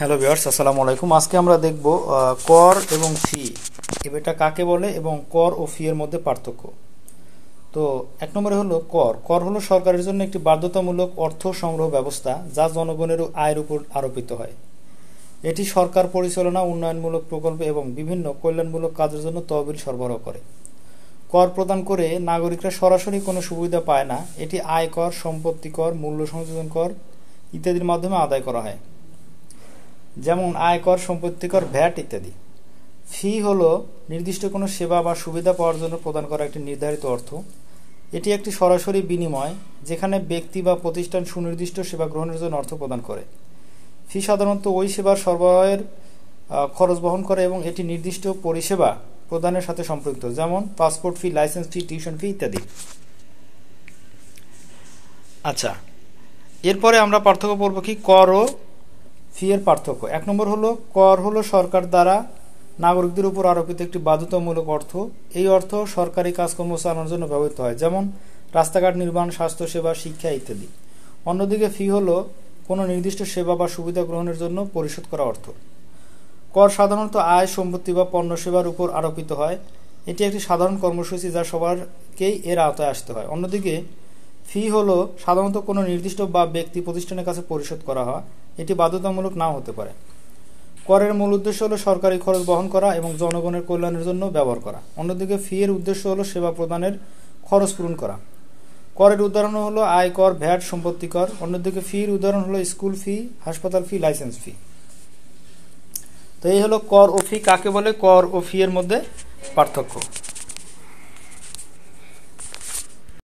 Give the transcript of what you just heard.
Hello viewers, আসসালামু আলাইকুম। আজকে আমরা দেখব কর এবং ফি এটা কাকে বলে এবং কর ও ফি এর মধ্যে পার্থক্য। তো এক নম্বরে হলো কর। কর হলো সরকারের জন্য একটি বাধ্যতামূলক অর্থ সংগ্রহ ব্যবস্থা যা জনগণের আয়ের উপর আরোপিত হয়। এটি সরকার পরিচালনা, উন্নয়নমূলক প্রকল্প এবং বিভিন্ন কল্যাণমূলক কাজের জন্য তহবিল সরবরাহ করে। কর প্রদান করে নাগরিকরা সরাসরি কোনো সুবিধা পায় না। এটি আয়কর, সম্পত্তি কর, মূল্য সংযোজন কর ইত্যাদির মাধ্যমে আদায় করা হয়, যেমন আয়কর, সম্পত্তি কর, ভ্যাট ইত্যাদি। ফি হলো নির্দিষ্ট কোনো সেবা বা সুবিধা পাওয়ার জন্য প্রদান করা একটি নির্ধারিত অর্থ। এটি একটি সরাসরি বিনিময় যেখানে ব্যক্তি বা প্রতিষ্ঠান সুনির্দিষ্ট সেবা গ্রহণের জন্য অর্থ প্রদান করে। ফি সাধারণত ওই সেবার সরবরাহের খরচ বহন করে এবং এটি নির্দিষ্ট পরিষেবা প্রদানের সাথে সম্পৃক্ত, যেমন পাসপোর্ট ফি, লাইসেন্স ফি, টিউশন ফি ইত্যাদি। আচ্ছা, এরপরে আমরা পার্থক্য পড়ব কি কর ও ফি এর পার্থক্য। এক নম্বর হলো কর হলো সরকার দ্বারা নাগরিকদের উপর আরোপিত একটি বাধ্যতামূলক অর্থ। এই অর্থ সরকারি কাজকর্ম চালানোর জন্য ব্যবহৃত হয়, যেমন রাস্তাঘাট নির্মাণ, স্বাস্থ্যসেবা, শিক্ষা ইত্যাদি। অন্যদিকে ফি হলো কোনো নির্দিষ্ট সেবা বা সুবিধা গ্রহণের জন্য পরিশোধ করা অর্থ। কর সাধারণত আয়, সম্পত্তি বা পণ্য সেবার উপর আরোপিত হয়। এটি একটি সাধারণ কর্মসূচি যা সবারকেই এর আওতায় আসতে হয়। অন্যদিকে ফি হলো সাধারণত কোনো নির্দিষ্ট বা ব্যক্তি প্রতিষ্ঠানের কাছে পরিশোধ করা হয়। এটি বাধ্যতামূলক নাও হতে পারে। করের মূল উদ্দেশ্য হলো সরকারি খরচ বহন করা এবং জনগণের কল্যাণের জন্য ব্যবহার করা। অন্যদিকে ফি এর উদ্দেশ্য হলো সেবা প্রদানের খরচ পূরণ করা। করের উদাহরণ হলো আয়কর, ভ্যাট, সম্পত্তি কর। অন্যদিকে ফির উদাহরণ হলো স্কুল ফি, হাসপাতাল ফি, লাইসেন্স ফি। তো এই হলো কর ও ফি কাকে বলে, কর ও ফি এর মধ্যে পার্থক্য।